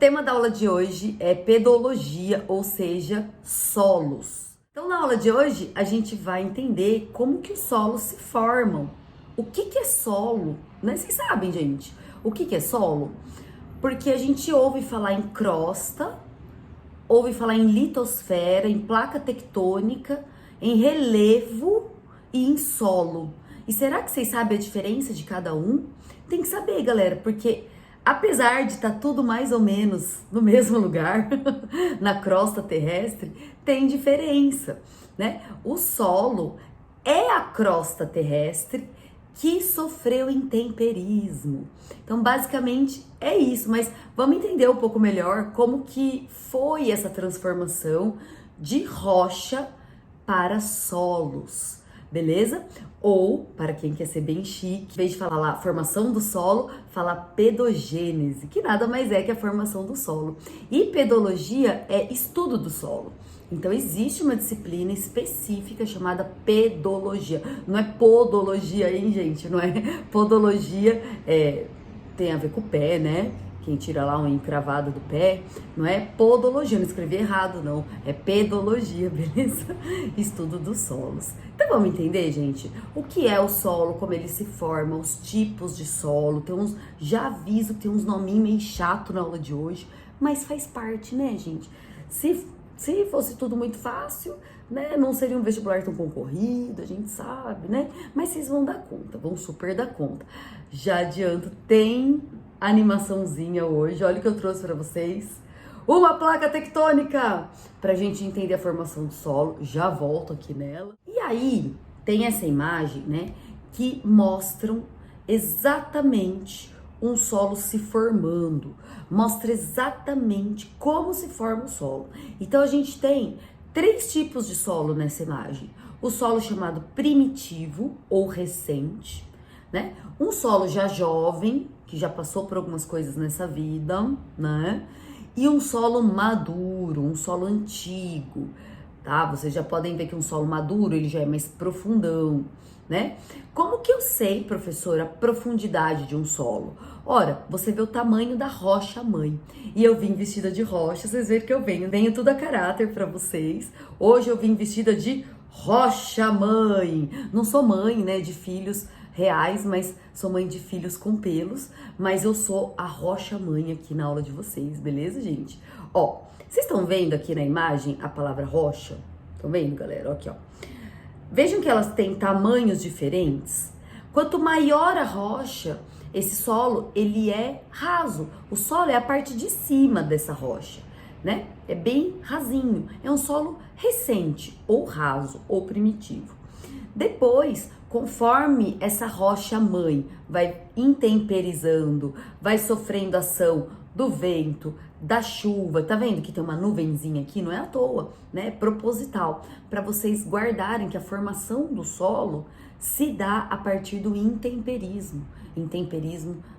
tema da aula de hoje é pedologia, ou seja, solos. Então, na aula de hoje, a gente vai entender como que os solos se formam. O que é solo? Né? Vocês sabem, gente, o que é solo? Porque a gente ouve falar em crosta, ouve falar em litosfera, em placa tectônica, em relevo e em solo. E será que vocês sabem a diferença de cada um? Tem que saber, galera, porque apesar de estar tudo mais ou menos no mesmo lugar, na crosta terrestre, tem diferença, né? O solo é a crosta terrestre que sofreu intemperismo. Então, basicamente, é isso. Mas vamos entender um pouco melhor como que foi essa transformação de rocha para solos. Beleza? Ou, para quem quer ser bem chique, em vez de falar lá formação do solo, falar pedogênese, que nada mais é que a formação do solo. E pedologia é estudo do solo. Então existe uma disciplina específica chamada pedologia. Não é podologia, hein, gente? Não é podologia, tem a ver com o pé, né? Quem tira lá uma encravada do pé, não é podologia, não escrevi errado não, é pedologia, beleza? Estudo dos solos. Então vamos entender, gente, o que é o solo, como ele se forma, os tipos de solo, já aviso que tem uns nominhos meio chato na aula de hoje, mas faz parte, né, gente? Se fosse tudo muito fácil, né, não seria um vestibular tão concorrido, a gente sabe, né? Mas vocês vão dar conta, vão super dar conta. Já adianto, tem animaçãozinha hoje, olha o que eu trouxe para vocês. Uma placa tectônica, pra gente entender a formação do solo, já volto aqui nela. E aí, tem essa imagem, né, que mostram exatamente um solo se formando, mostra exatamente como se forma o solo. Então a gente tem três tipos de solo nessa imagem. O solo chamado primitivo ou recente, né? Um solo já jovem, que já passou por algumas coisas nessa vida, né? E um solo maduro, um solo antigo, tá? Vocês já podem ver que um solo maduro, ele já é mais profundão, né? Como que eu sei, professora, a profundidade de um solo? Ora, você vê o tamanho da rocha mãe. E eu vim vestida de rocha, vocês veem que eu venho tudo a caráter para vocês. Hoje eu vim vestida de rocha mãe. Não sou mãe, né, de filhos reais, mas sou mãe de filhos com pelos, mas eu sou a rocha mãe aqui na aula de vocês, beleza, gente? Ó, vocês estão vendo aqui na imagem a palavra rocha? Estão vendo, galera? Aqui, ó. Vejam que elas têm tamanhos diferentes. Quanto maior a rocha, esse solo, ele é raso. O solo é a parte de cima dessa rocha, né? É bem rasinho. É um solo recente, ou raso, ou primitivo. Depois, conforme essa rocha mãe vai intemperizando, vai sofrendo ação do vento, da chuva, tá vendo que tem uma nuvenzinha aqui? Não é à toa, né? É proposital, para vocês guardarem que a formação do solo se dá a partir do intemperismo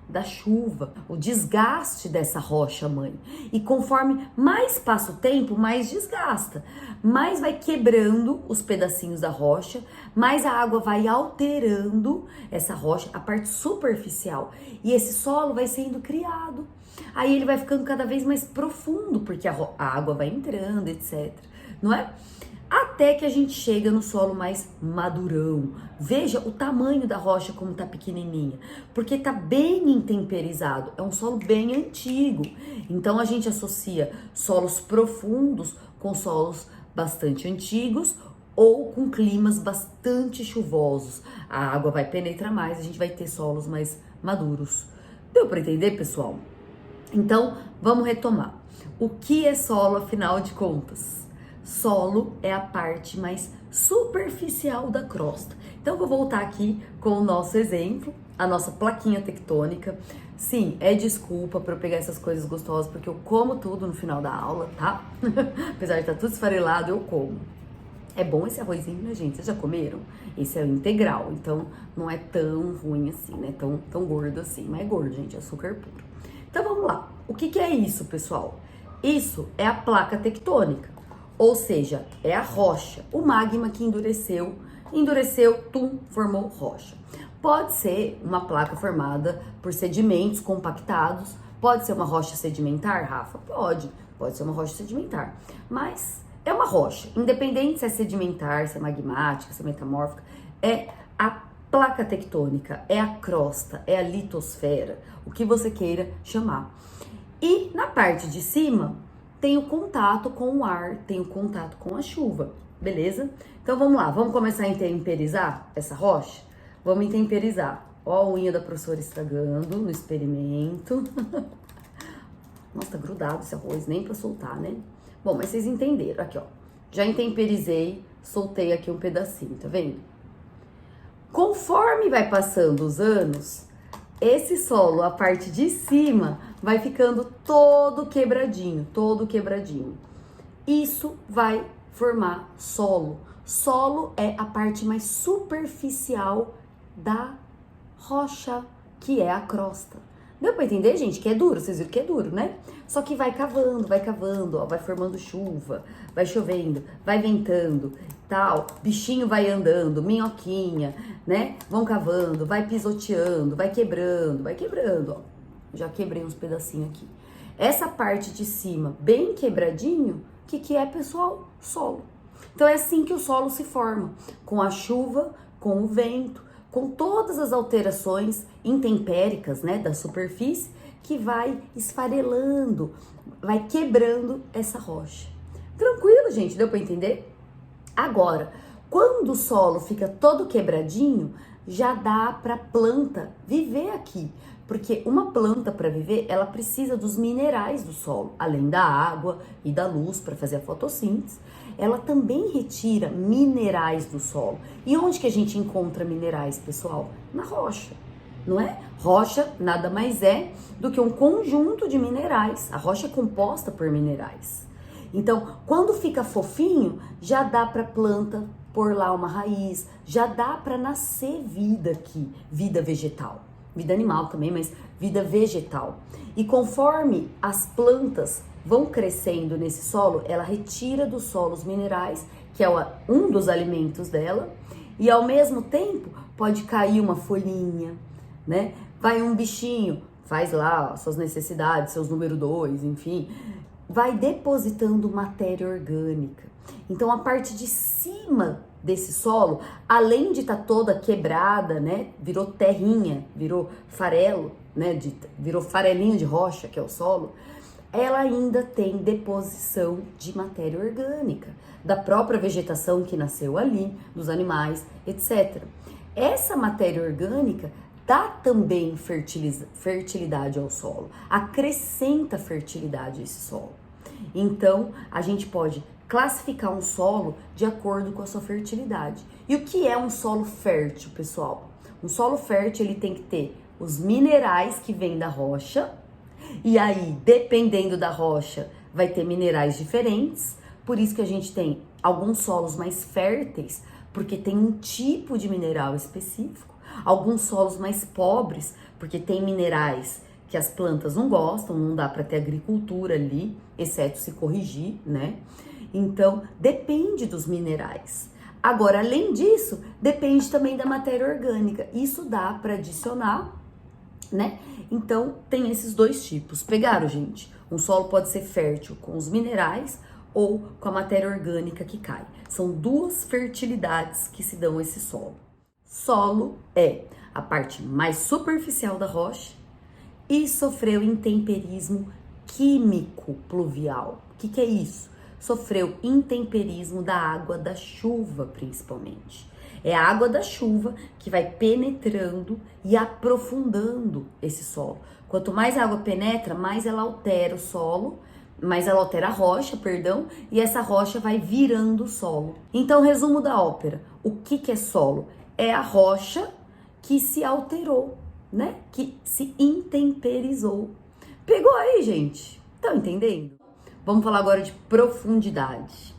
da chuva, o desgaste dessa rocha mãe. E conforme mais passa o tempo, mais desgasta, mais vai quebrando os pedacinhos da rocha, mais a água vai alterando essa rocha, a parte superficial, e esse solo vai sendo criado. Aí ele vai ficando cada vez mais profundo, porque a água vai entrando, etc. Não é? Até que a gente chega no solo mais madurão. Veja o tamanho da rocha como tá pequenininha, porque tá bem intemperizado, é um solo bem antigo. Então a gente associa solos profundos com solos bastante antigos ou com climas bastante chuvosos. A água vai penetrar mais, a gente vai ter solos mais maduros. Deu para entender, pessoal? Então, vamos retomar. O que é solo, afinal de contas? Solo é a parte mais superficial da crosta. Então, eu vou voltar aqui com o nosso exemplo, a nossa plaquinha tectônica. Sim, é desculpa para eu pegar essas coisas gostosas, porque eu como tudo no final da aula, tá? Apesar de estar tudo esfarelado, eu como. É bom esse arrozinho, né, gente? Vocês já comeram? Esse é o integral, então não é tão ruim assim, né? Tão gordo assim, mas é gordo, gente, é açúcar puro. Então, vamos lá. O que é isso, pessoal? Isso é a placa tectônica. Ou seja, é a rocha, o magma que endureceu, tum, formou rocha. Pode ser uma placa formada por sedimentos compactados, Pode ser uma rocha sedimentar, Rafa? Pode ser uma rocha sedimentar, mas é uma rocha, independente se é sedimentar, se é magmática, se é metamórfica, é a placa tectônica, é a crosta, é a litosfera, o que você queira chamar. E na parte de cima tem o contato com o ar, tem o contato com a chuva, beleza? Então vamos lá, vamos começar a intemperizar essa rocha? Vamos intemperizar. Ó a unha da professora estragando no experimento. Nossa, tá grudado esse arroz, nem pra soltar, né? Bom, mas vocês entenderam. Aqui, ó. Já intemperizei, soltei aqui um pedacinho, tá vendo? Conforme vai passando os anos, esse solo, a parte de cima, vai ficando todo quebradinho, todo quebradinho. Isso vai formar solo. Solo é a parte mais superficial da rocha, que é a crosta. Deu pra entender, gente? Que é duro, vocês viram que é duro, né? Só que vai cavando, ó, vai formando chuva, vai chovendo, vai ventando, tal, bichinho vai andando, minhoquinha, né? Vão cavando, vai pisoteando, vai quebrando, ó. Já quebrei uns pedacinhos aqui. Essa parte de cima, bem quebradinho, o que é, pessoal? Solo. Então é assim que o solo se forma, com a chuva, com o vento, com todas as alterações intempéricas, né, da superfície, que vai esfarelando, vai quebrando essa rocha. Tranquilo, gente? Deu para entender? Agora, quando o solo fica todo quebradinho, já dá para a planta viver aqui. Porque uma planta, para viver, ela precisa dos minerais do solo, além da água e da luz para fazer a fotossíntese. Ela também retira minerais do solo. E onde que a gente encontra minerais, pessoal? Na rocha, não é? Rocha nada mais é do que um conjunto de minerais. A rocha é composta por minerais. Então, quando fica fofinho, já dá para a planta pôr lá uma raiz, já dá para nascer vida aqui, vida vegetal. Vida animal também, mas vida vegetal. E conforme as plantas vão crescendo nesse solo, ela retira do solo os minerais, que é um dos alimentos dela, e ao mesmo tempo pode cair uma folhinha, né? Vai um bichinho, faz lá suas necessidades, seus número 2, enfim, vai depositando matéria orgânica. Então a parte de cima desse solo, além de estar toda quebrada, né, virou terrinha, virou farelo, né, virou farelinho de rocha, que é o solo, ela ainda tem deposição de matéria orgânica, da própria vegetação que nasceu ali, dos animais, etc. Essa matéria orgânica dá também fertilidade ao solo, acrescenta fertilidade a esse solo. Então, a gente pode classificar um solo de acordo com a sua fertilidade. E o que é um solo fértil, pessoal? Um solo fértil, ele tem que ter os minerais que vêm da rocha, e aí, dependendo da rocha, vai ter minerais diferentes. Por isso que a gente tem alguns solos mais férteis, porque tem um tipo de mineral específico. Alguns solos mais pobres, porque tem minerais que as plantas não gostam, não dá para ter agricultura ali, exceto se corrigir, né? Então, depende dos minerais. Agora, além disso, depende também da matéria orgânica. Isso dá para adicionar, né? Então, tem esses dois tipos. Pegaram, gente? Um solo pode ser fértil com os minerais ou com a matéria orgânica que cai. São duas fertilidades que se dão a esse solo. Solo é a parte mais superficial da rocha e sofreu intemperismo químico pluvial. O que é isso? Sofreu intemperismo da água da chuva, principalmente. É a água da chuva que vai penetrando e aprofundando esse solo. Quanto mais a água penetra, mais ela altera o solo, mais ela altera a rocha, perdão, e essa rocha vai virando o solo. Então, resumo da ópera. O que é solo? É a rocha que se alterou, né? Que se intemperizou. Pegou aí, gente? Estão entendendo? Vamos falar agora de profundidade.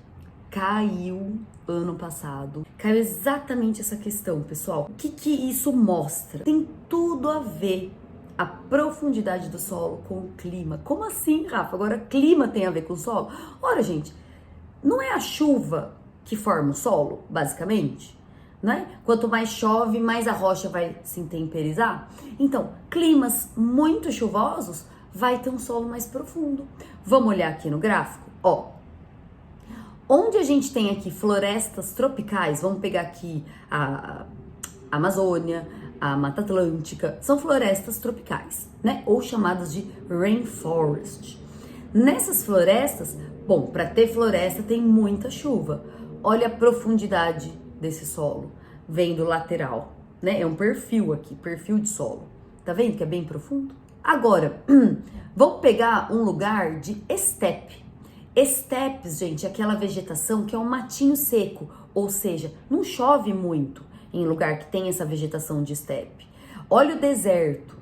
Caiu ano passado. Caiu exatamente essa questão, pessoal. O que isso mostra? Tem tudo a ver a profundidade do solo com o clima. Como assim, Rafa? Agora clima tem a ver com o solo? Ora, gente, não é a chuva que forma o solo, basicamente? Né? Quanto mais chove, mais a rocha vai se intemperizar. Então, climas muito chuvosos vai ter um solo mais profundo. Vamos olhar aqui no gráfico? Ó, onde a gente tem aqui florestas tropicais, vamos pegar aqui a Amazônia, a Mata Atlântica, são florestas tropicais, né? Ou chamadas de rainforest. Nessas florestas, bom, para ter floresta tem muita chuva. Olha a profundidade desse solo, vem do lateral, né? É um perfil aqui, perfil de solo. Tá vendo que é bem profundo? Agora, vamos pegar um lugar de estepe. Estepes, gente, é aquela vegetação que é um matinho seco, ou seja, não chove muito em lugar que tem essa vegetação de estepe. Olha o deserto,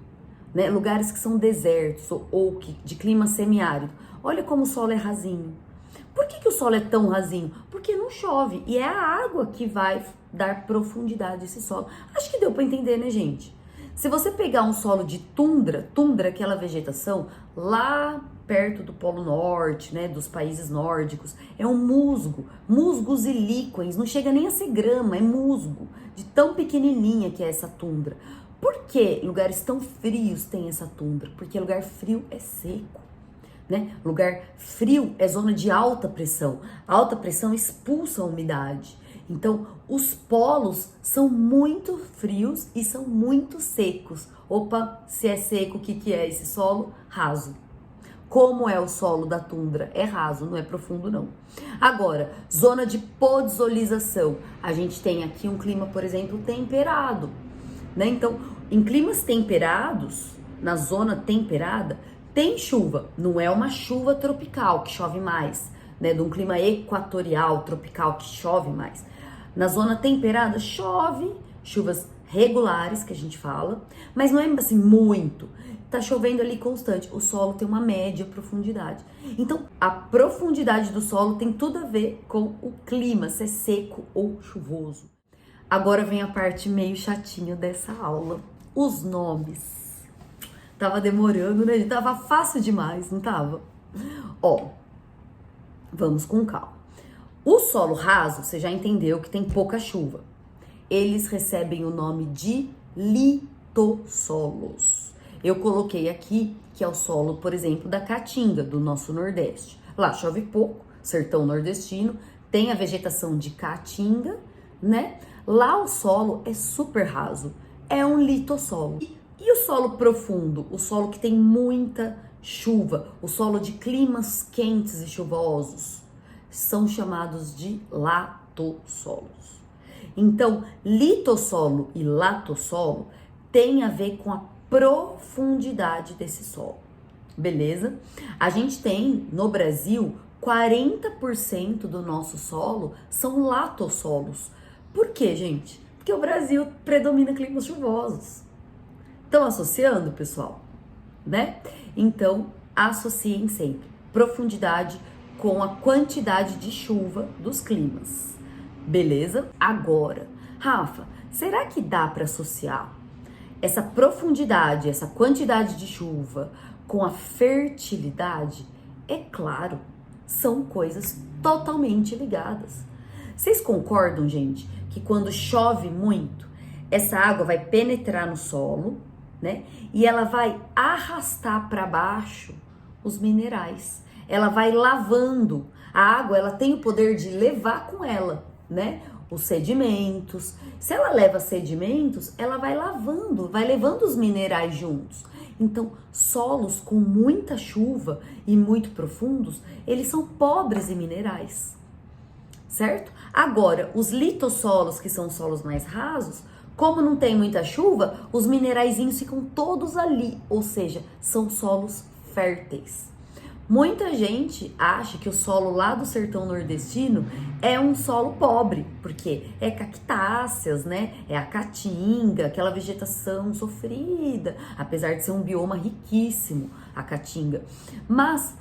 né? Lugares que são desertos ou de clima semiárido. Olha como o solo é rasinho. Por que o solo é tão rasinho? Porque não chove e é a água que vai dar profundidade a esse solo. Acho que deu para entender, né, gente? Se você pegar um solo de tundra é aquela vegetação lá perto do Polo Norte, né, dos países nórdicos, é um musgo, musgos e líquens, não chega nem a ser grama, é musgo, de tão pequenininha que é essa tundra. Por que lugares tão frios têm essa tundra? Porque lugar frio é seco, né? Lugar frio é zona de alta pressão. A alta pressão expulsa a umidade. Então, os polos são muito frios e são muito secos. Opa, se é seco, o que é esse solo? Raso. Como é o solo da tundra? É raso, não é profundo não. Agora, zona de podzolização. A gente tem aqui um clima, por exemplo, temperado, né? Então, em climas temperados, na zona temperada, tem chuva. Não é uma chuva tropical, que chove mais, né? De um clima equatorial, tropical, que chove mais. Na zona temperada, chove, chuvas regulares, que a gente fala, mas não é assim muito. Tá chovendo ali constante. O solo tem uma média profundidade. Então, a profundidade do solo tem tudo a ver com o clima, se é seco ou chuvoso. Agora vem a parte meio chatinha dessa aula. Os nomes. Tava demorando, né? Tava fácil demais, não tava? Ó, vamos com calma. O solo raso, você já entendeu que tem pouca chuva. Eles recebem o nome de litossolos. Eu coloquei aqui que é o solo, por exemplo, da Caatinga, do nosso Nordeste. Lá chove pouco, sertão nordestino, tem a vegetação de Caatinga, né? Lá o solo é super raso, é um litossolo. E o solo profundo, o solo que tem muita chuva, o solo de climas quentes e chuvosos, são chamados de latossolos. Então, litossolo e latossolo tem a ver com a profundidade desse solo, beleza? A gente tem, no Brasil, 40% do nosso solo são latossolos. Por quê, gente? Porque o Brasil predomina climas chuvosos. Estão associando, pessoal? Né? Então, associem sempre profundidade com a quantidade de chuva dos climas. Beleza? Agora, Rafa, será que dá para associar essa profundidade, essa quantidade de chuva com a fertilidade? É claro, são coisas totalmente ligadas. Vocês concordam, gente, que quando chove muito, essa água vai penetrar no solo, né? E ela vai arrastar para baixo os minerais. Ela vai lavando. A água, ela tem o poder de levar com ela, né? Os sedimentos. Se ela leva sedimentos, ela vai lavando, vai levando os minerais juntos. Então, solos com muita chuva e muito profundos, eles são pobres em minerais, certo? Agora, os litossolos, que são solos mais rasos, como não tem muita chuva, os mineraizinhos ficam todos ali, ou seja, são solos férteis. Muita gente acha que o solo lá do sertão nordestino é um solo pobre, porque é cactáceas, né? É a caatinga, aquela vegetação sofrida, apesar de ser um bioma riquíssimo, a caatinga. Mas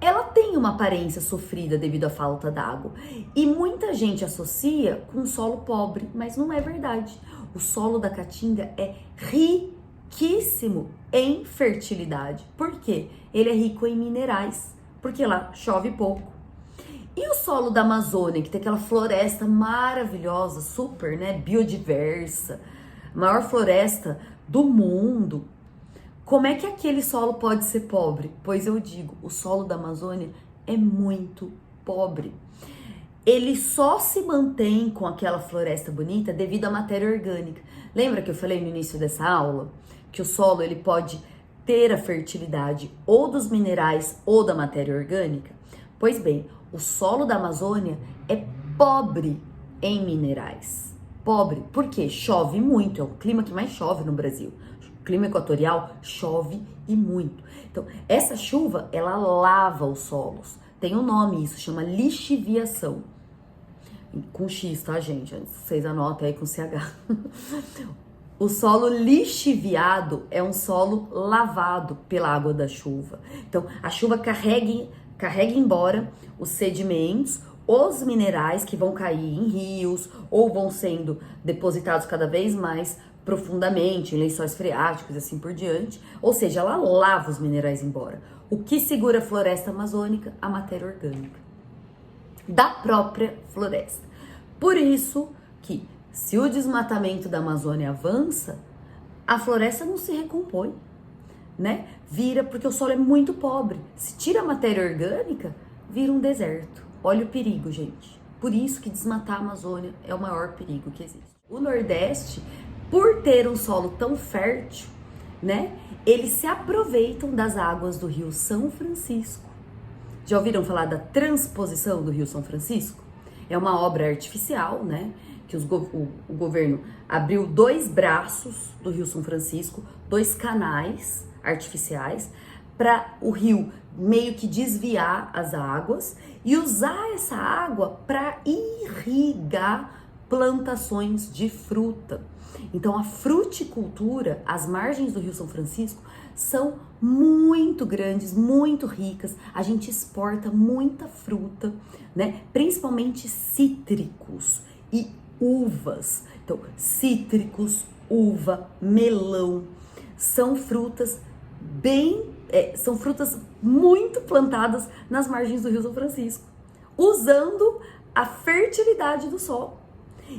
ela tem uma aparência sofrida devido à falta d'água. E muita gente associa com solo pobre, mas não é verdade. O solo da caatinga é riquíssimo em fertilidade. Por quê? Ele é rico em minerais, porque lá chove pouco. E o solo da Amazônia, que tem aquela floresta maravilhosa, super, né, biodiversa, maior floresta do mundo. Como é que aquele solo pode ser pobre? Pois eu digo, o solo da Amazônia é muito pobre. Ele só se mantém com aquela floresta bonita devido à matéria orgânica. Lembra que eu falei no início dessa aula que o solo ele pode ter a fertilidade ou dos minerais ou da matéria orgânica? Pois bem, o solo da Amazônia é pobre em minerais. Pobre, porque chove muito, é o clima que mais chove no Brasil. O clima equatorial chove e muito. Então, essa chuva, ela lava os solos. Tem um nome isso, chama lixiviação. Com X, tá, gente? Vocês anotem aí com CH. O solo lixiviado é um solo lavado pela água da chuva. Então, a chuva carrega embora os sedimentos, os minerais que vão cair em rios ou vão sendo depositados cada vez mais profundamente em lençóis freáticos e assim por diante. Ou seja, ela lava os minerais embora. O que segura a floresta amazônica? A matéria orgânica da própria floresta. Por isso que, se o desmatamento da Amazônia avança, a floresta não se recompõe, né? Vira, porque o solo é muito pobre. Se tira a matéria orgânica, vira um deserto. Olha o perigo, gente. Por isso que desmatar a Amazônia é o maior perigo que existe. O Nordeste, por ter um solo tão fértil, né? Eles se aproveitam das águas do Rio São Francisco. Já ouviram falar da transposição do Rio São Francisco? É uma obra artificial, né? Que o governo abriu 2 braços do Rio São Francisco, 2 canais artificiais, para o rio meio que desviar as águas e usar essa água para irrigar plantações de fruta. Então, a fruticultura, as margens do Rio São Francisco, são muito grandes, muito ricas. A gente exporta muita fruta, né? Principalmente cítricos e uvas. Então, cítricos, uva, melão, são frutas são frutas muito plantadas nas margens do Rio São Francisco, usando a fertilidade do solo.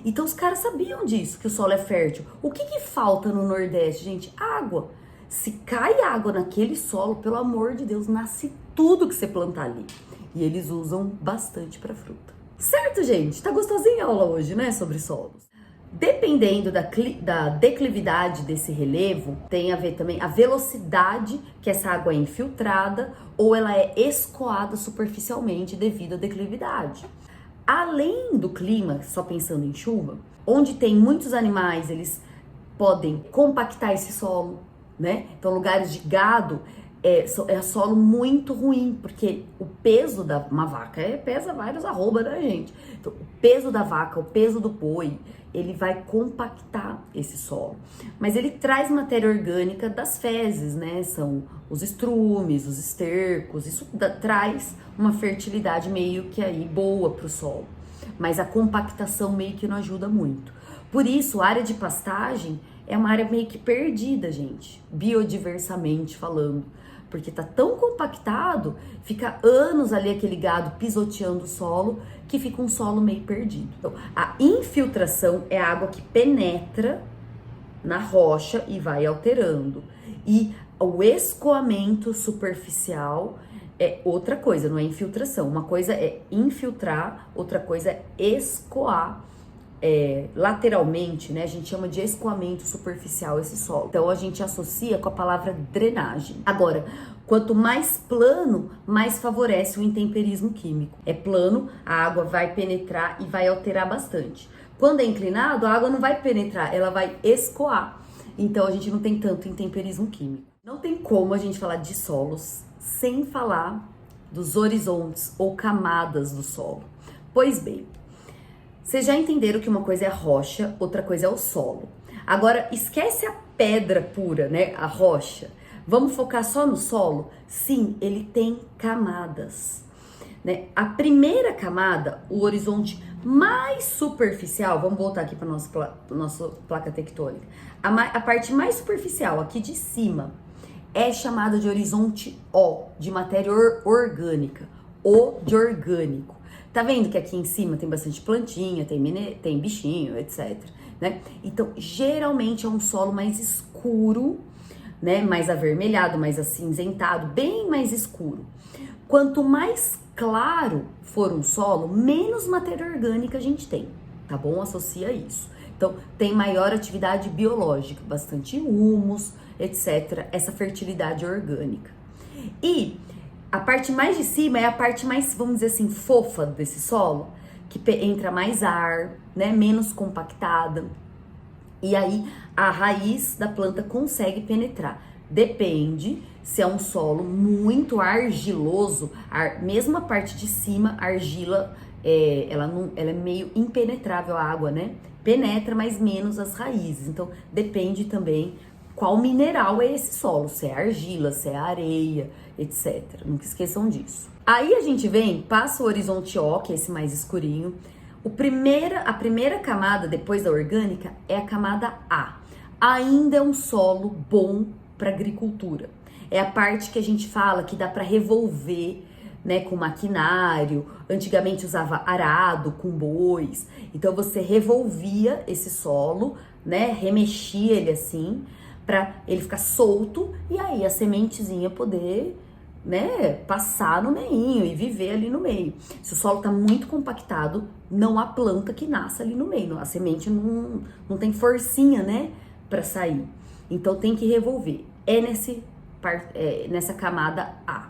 Então os caras sabiam disso, que o solo é fértil. O que falta no Nordeste, gente? Água. Se cai água naquele solo, pelo amor de Deus, nasce tudo que você plantar ali. E eles usam bastante para fruta. Certo, gente? Tá gostosinha a aula hoje, né? Sobre solos. Dependendo da declividade desse relevo, tem a ver também a velocidade que essa água é infiltrada ou ela é escoada superficialmente devido à declividade. Além do clima, só pensando em chuva, onde tem muitos animais, eles podem compactar esse solo, né? Então, lugares de gado é solo muito ruim, porque o peso da uma vaca pesa vários arroba da gente. Então, o peso da vaca, o peso do boi, ele vai compactar esse solo. Mas ele traz matéria orgânica das fezes, né? São os estrumes, os estercos, isso traz uma fertilidade meio que aí boa para o solo. Mas a compactação meio que não ajuda muito. Por isso, a área de pastagem é uma área meio que perdida, gente, biodiversamente falando. Porque tá tão compactado, fica anos ali aquele gado pisoteando o solo, que fica um solo meio perdido. Então, a infiltração é a água que penetra na rocha e vai alterando. E o escoamento superficial é outra coisa, não é infiltração. Uma coisa é infiltrar, outra coisa é escoar. Lateralmente, né? A gente chama de escoamento superficial esse solo. Então a gente associa com a palavra drenagem. Agora, quanto mais plano, mais favorece o intemperismo químico. É plano, a água vai penetrar e vai alterar bastante. Quando é inclinado, a água não vai penetrar, ela vai escoar. Então a gente não tem tanto intemperismo químico. Não tem como a gente falar de solos sem falar dos horizontes ou camadas do solo. Pois bem, vocês já entenderam que uma coisa é a rocha, outra coisa é o solo. Agora, esquece a pedra pura, né? A rocha. Vamos focar só no solo? Sim, ele tem camadas, né? A primeira camada, o horizonte mais superficial, vamos voltar aqui para nossa placa tectônica. A parte mais superficial, aqui de cima, é chamada de horizonte O, de matéria orgânica, O de orgânico. Tá vendo que aqui em cima tem bastante plantinha, tem bichinho, etc, né? Então, geralmente é um solo mais escuro, né? Mais avermelhado, mais acinzentado, bem mais escuro. Quanto mais claro for um solo, menos matéria orgânica a gente tem, tá bom? Associa isso. Então, tem maior atividade biológica, bastante humus, etc. Essa fertilidade orgânica. E a parte mais de cima é a parte mais, vamos dizer assim, fofa desse solo, que entra mais ar, né? Menos compactada. E aí a raiz da planta consegue penetrar. Depende se é um solo muito argiloso, mesmo a parte de cima, a argila, ela é meio impenetrável à água, né? Penetra, mas menos as raízes. Então depende também qual mineral é esse solo, se é argila, se é areia, etc. Nunca esqueçam disso. Aí a gente vem, passa o horizonte O, que é esse mais escurinho. A primeira camada, depois da orgânica, é a camada A. Ainda é um solo bom para agricultura. É a parte que a gente fala que dá para revolver, né, com maquinário. Antigamente usava arado com bois. Então você revolvia esse solo, né, remexia ele assim, para ele ficar solto e aí a sementezinha poder, né, passar no meinho e viver ali no meio. Se o solo tá muito compactado, não há planta que nasça ali no meio, a semente não tem forcinha, né, para sair. Então tem que revolver. Nessa camada A.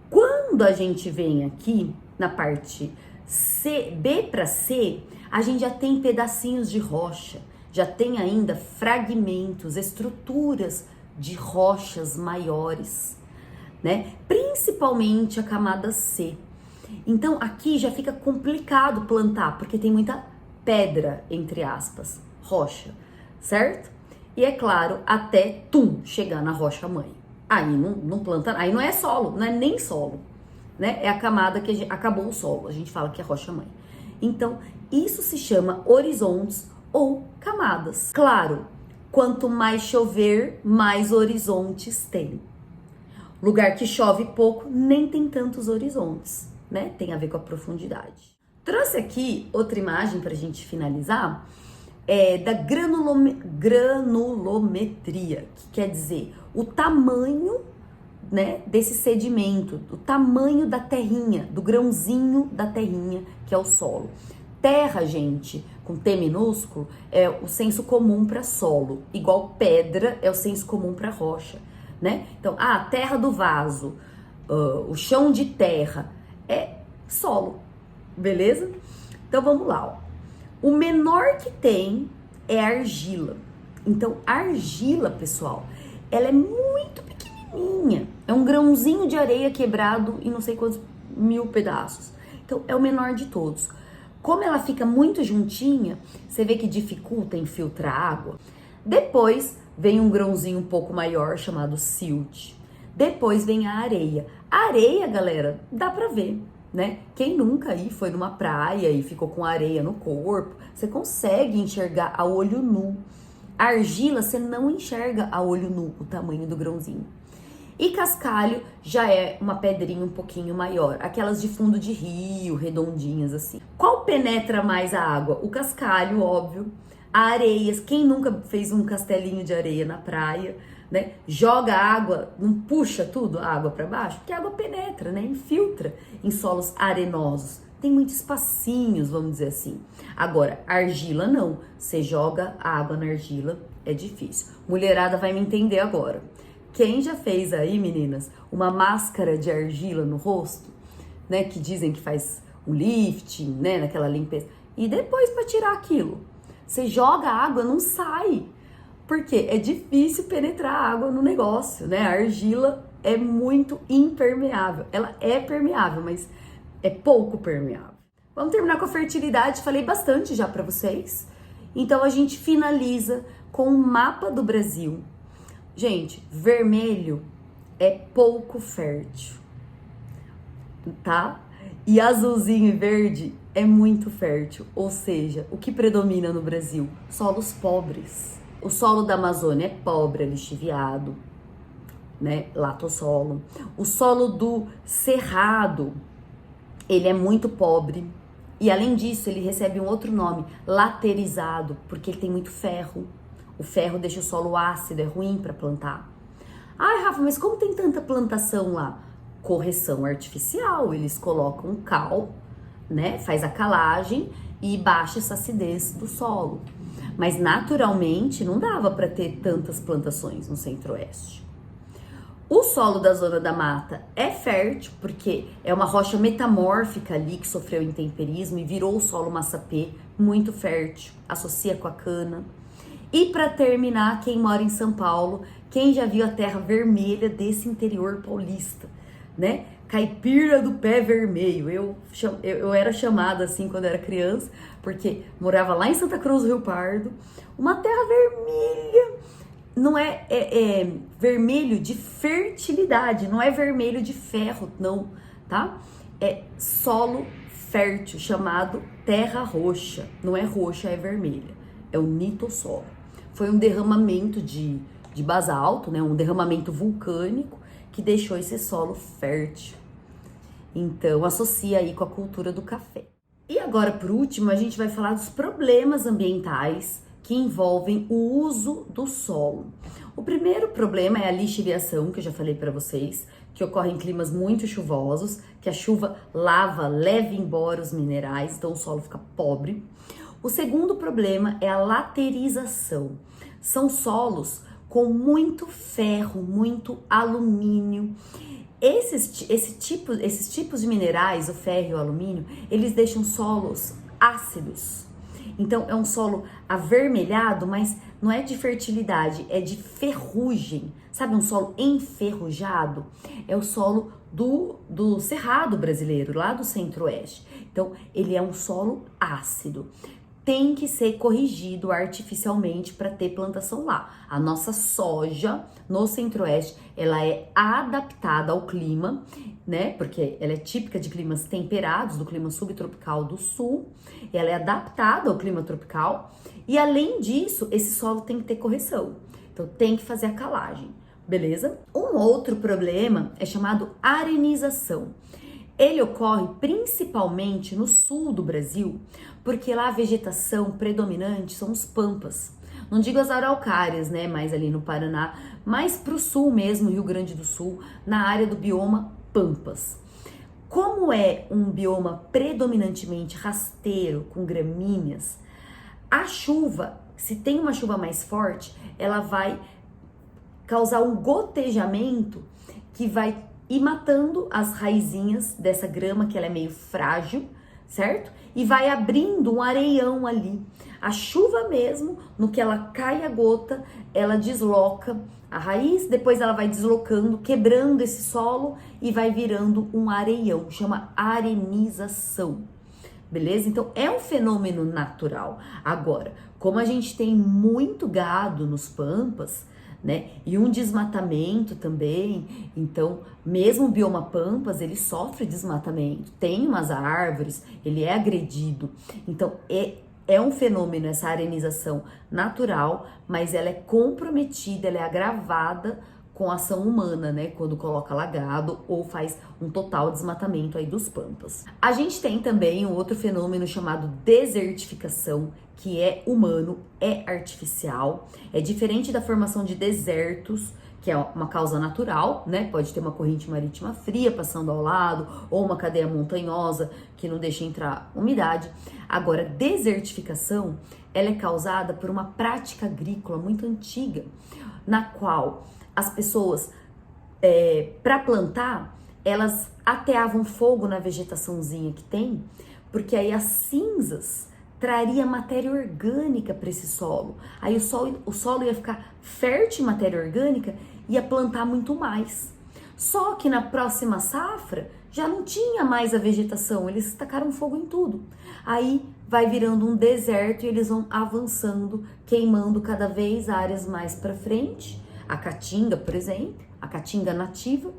Quando a gente vem aqui na parte C, B para C, a gente já tem pedacinhos de rocha, já tem ainda fragmentos, estruturas de rochas maiores, né? Principalmente a camada C. Então aqui já fica complicado plantar, porque tem muita pedra, entre aspas, rocha, certo? E é claro, até chegar na rocha mãe. Aí não planta, aí não é solo, não é nem solo, né? É a camada que acabou o solo, a gente fala que é rocha mãe. Então, isso se chama horizontes ou camadas. Claro, quanto mais chover, mais horizontes tem. Lugar que chove pouco, nem tem tantos horizontes, né? Tem a ver com a profundidade. Trouxe aqui outra imagem para a gente finalizar, da granulometria, que quer dizer o tamanho, né, desse sedimento, o tamanho da terrinha, do grãozinho da terrinha, que é o solo. Terra, gente, com T minúsculo, é o senso comum para solo, igual pedra é o senso comum para rocha, né? Então, terra do vaso, o chão de terra é solo, beleza? Então vamos lá, ó. O menor que tem é a argila. Então, a argila, pessoal, ela é muito pequenininha. É um grãozinho de areia quebrado em não sei quantos mil pedaços. Então, é o menor de todos. Como ela fica muito juntinha, você vê que dificulta infiltrar água. Depois vem um grãozinho um pouco maior chamado silt. Depois vem a areia. A areia, galera, dá pra ver, né? Quem nunca aí foi numa praia e ficou com areia no corpo, você consegue enxergar a olho nu. A argila, você não enxerga a olho nu o tamanho do grãozinho. E cascalho já é uma pedrinha um pouquinho maior, aquelas de fundo de rio, redondinhas assim. Qual penetra mais a água? O cascalho, óbvio. A areia, quem nunca fez um castelinho de areia na praia, né? Joga água, não puxa tudo a água para baixo, porque a água penetra, né? Infiltra em solos arenosos. Tem muitos espacinhos, vamos dizer assim. Agora, argila não. Você joga a água na argila, é difícil. Mulherada vai me entender agora. Quem já fez aí, meninas, uma máscara de argila no rosto, né? Que dizem que faz um lifting, né? Naquela limpeza. E depois para tirar aquilo, você joga a água, não sai. Porque é difícil penetrar água no negócio, né? A argila é muito impermeável. Ela é permeável, mas é pouco permeável. Vamos terminar com a fertilidade. Falei bastante já para vocês. Então a gente finaliza com um mapa do Brasil. Gente, vermelho é pouco fértil, tá? E azulzinho e verde é muito fértil. Ou seja, o que predomina no Brasil? Solos pobres. O solo da Amazônia é pobre, é lixiviado, né? Latossolo. O solo do Cerrado, ele é muito pobre. E além disso, ele recebe um outro nome, laterizado, porque ele tem muito ferro. O ferro deixa o solo ácido, é ruim para plantar. Ai, Rafa, mas como tem tanta plantação lá? Correção artificial, eles colocam cal, né? Faz a calagem e baixa essa acidez do solo. Mas naturalmente não dava para ter tantas plantações no Centro-Oeste. O solo da Zona da Mata é fértil porque é uma rocha metamórfica ali que sofreu intemperismo e virou o solo massapê, muito fértil, associa com a cana. E para terminar, quem mora em São Paulo, quem já viu a terra vermelha desse interior paulista, né? Caipira do pé vermelho. Eu era chamada assim quando era criança, porque morava lá em Santa Cruz do Rio Pardo, uma terra vermelha. Não é vermelho de fertilidade, não é vermelho de ferro, não, tá? É solo fértil, chamado terra roxa. Não é roxa, é vermelha. É o nitossolo. Foi um derramamento de basalto, né? Um derramamento vulcânico que deixou esse solo fértil. Então, associa aí com a cultura do café. E agora, por último, a gente vai falar dos problemas ambientais que envolvem o uso do solo. O primeiro problema é a lixiviação, que eu já falei para vocês, que ocorre em climas muito chuvosos, que a chuva leva embora os minerais, então o solo fica pobre. O segundo problema é a laterização. São solos com muito ferro, muito alumínio. Esses tipos de minerais, o ferro e o alumínio, eles deixam solos ácidos. Então é um solo avermelhado, mas não é de fertilidade, é de ferrugem. Sabe, um solo enferrujado? É o solo do Cerrado brasileiro, lá do Centro-Oeste. Então ele é um solo ácido. Tem que ser corrigido artificialmente para ter plantação lá. A nossa soja no Centro-Oeste, ela é adaptada ao clima, né? Porque ela é típica de climas temperados, do clima subtropical do sul. Ela é adaptada ao clima tropical. E além disso, esse solo tem que ter correção. Então tem que fazer a calagem, beleza? Um outro problema é chamado arenização. Ele ocorre principalmente no sul do Brasil, porque lá a vegetação predominante são os pampas. Não digo as araucárias, né, mais ali no Paraná, mas pro sul mesmo, Rio Grande do Sul, na área do bioma pampas. Como é um bioma predominantemente rasteiro, com gramíneas, a chuva, se tem uma chuva mais forte, ela vai causar um gotejamento que vai ir matando as raizinhas dessa grama, que ela é meio frágil, certo? E vai abrindo um areião ali. A chuva mesmo, no que ela cai a gota, ela desloca a raiz, depois ela vai deslocando, quebrando esse solo e vai virando um areião, chama arenização. Beleza? Então é um fenômeno natural. Agora, como a gente tem muito gado nos pampas, né? E um desmatamento também, então mesmo o bioma pampas, ele sofre desmatamento, tem umas árvores, ele é agredido, então é um fenômeno essa arenização natural, mas ela é comprometida, ela é agravada com a ação humana, né? Quando coloca lagado ou faz um total desmatamento aí dos pampas. A gente tem também um outro fenômeno chamado desertificação, que é humano, é artificial, é diferente da formação de desertos, que é uma causa natural, né? Pode ter uma corrente marítima fria passando ao lado, ou uma cadeia montanhosa que não deixa entrar umidade. Agora, desertificação, ela é causada por uma prática agrícola muito antiga, na qual as pessoas, para plantar, elas ateavam fogo na vegetaçãozinha que tem, porque aí as cinzas traria matéria orgânica para esse solo. Aí o solo ia ficar fértil em matéria orgânica e ia plantar muito mais. Só que na próxima safra já não tinha mais a vegetação, eles tacaram fogo em tudo. Aí vai virando um deserto e eles vão avançando, queimando cada vez áreas mais para frente. A caatinga, por exemplo, a caatinga nativa,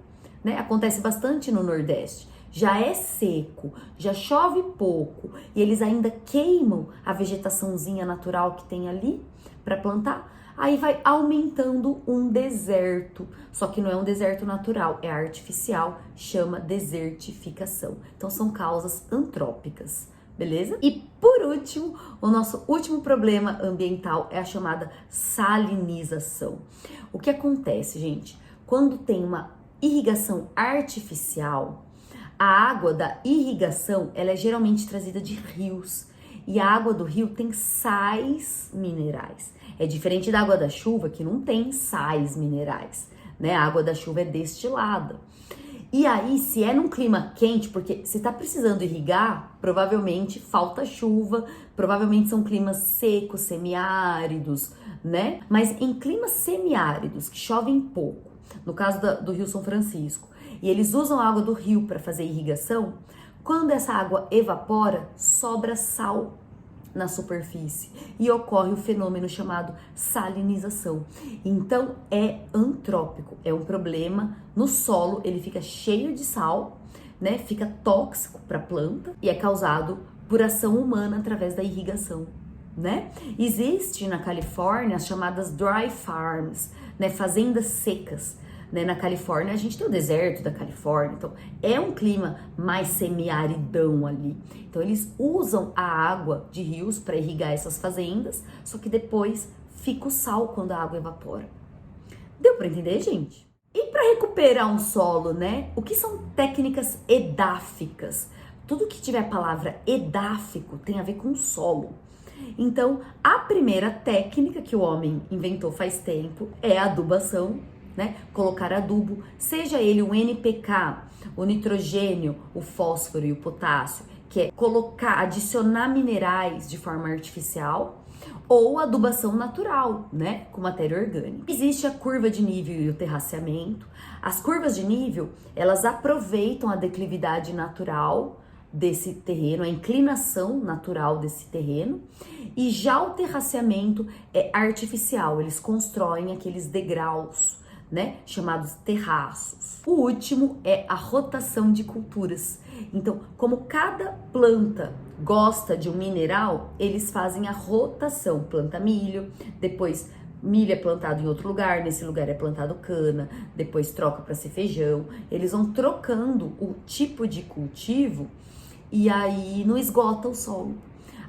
né? Acontece bastante no Nordeste. Já é seco, já chove pouco e eles ainda queimam a vegetaçãozinha natural que tem ali para plantar. Aí vai aumentando um deserto, só que não é um deserto natural, é artificial, chama desertificação. Então são causas antrópicas, beleza? E por último, o nosso último problema ambiental é a chamada salinização. O que acontece, gente? quando tem uma irrigação artificial, a água da irrigação, ela é geralmente trazida de rios. E a água do rio tem sais minerais. É diferente da água da chuva, que não tem sais minerais, né? A água da chuva é destilada. E aí, se é num clima quente, porque você tá precisando irrigar, provavelmente falta chuva, provavelmente são climas secos, semiáridos, né? Mas em climas semiáridos, que chovem pouco, no caso do Rio São Francisco, e eles usam a água do rio para fazer irrigação, quando essa água evapora, sobra sal na superfície e ocorre o fenômeno chamado salinização. Então é antrópico, é um problema no solo, ele fica cheio de sal, né? Fica tóxico para a planta e é causado por ação humana através da irrigação, né? Existe na Califórnia as chamadas dry farms, né? Fazendas secas. Né, na Califórnia, a gente tem o deserto da Califórnia, então é um clima mais semiaridão ali. Então eles usam a água de rios para irrigar essas fazendas, só que depois fica o sal quando a água evapora. Deu para entender, gente? E para recuperar um solo, né? O que são técnicas edáficas? Tudo que tiver a palavra edáfico tem a ver com solo. Então, a primeira técnica que o homem inventou faz tempo é a adubação, né? Colocar adubo, seja ele o NPK, o nitrogênio, o fósforo e o potássio, que é colocar, adicionar minerais de forma artificial, ou adubação natural, né, com matéria orgânica. Existe a curva de nível e o terraceamento. As curvas de nível, elas aproveitam a declividade natural desse terreno, a inclinação natural desse terreno, e já o terraceamento é artificial, eles constroem aqueles degraus, né, chamados terraços. O último é a rotação de culturas. Então, como cada planta gosta de um mineral, eles fazem a rotação. Planta milho, depois milho é plantado em outro lugar, nesse lugar é plantado cana, depois troca para ser feijão. Eles vão trocando o tipo de cultivo e aí não esgota o solo.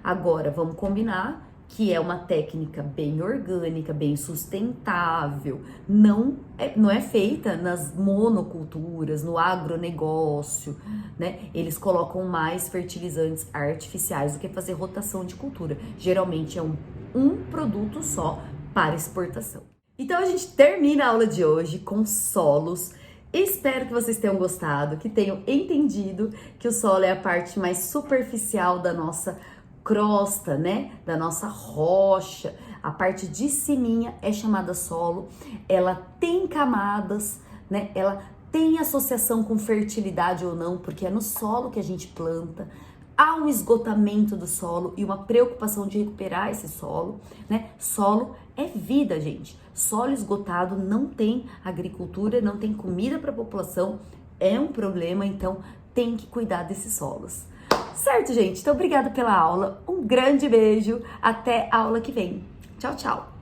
Agora, vamos combinar que é uma técnica bem orgânica, bem sustentável, não é feita nas monoculturas, no agronegócio, né? Eles colocam mais fertilizantes artificiais do que fazer rotação de cultura. Geralmente é um produto só para exportação. Então a gente termina a aula de hoje com solos. Espero que vocês tenham gostado, que tenham entendido que o solo é a parte mais superficial da nossa crosta, né, da nossa rocha. A parte de ciminha é chamada solo, ela tem camadas, né, ela tem associação com fertilidade ou não, porque é no solo que a gente planta. Há um esgotamento do solo e uma preocupação de recuperar esse solo, né? Solo é vida, gente. Solo esgotado não tem agricultura, não tem comida para a população, é um problema, então tem que cuidar desses solos. Certo, gente? Então, obrigada pela aula. Um grande beijo. Até a aula que vem. Tchau, tchau.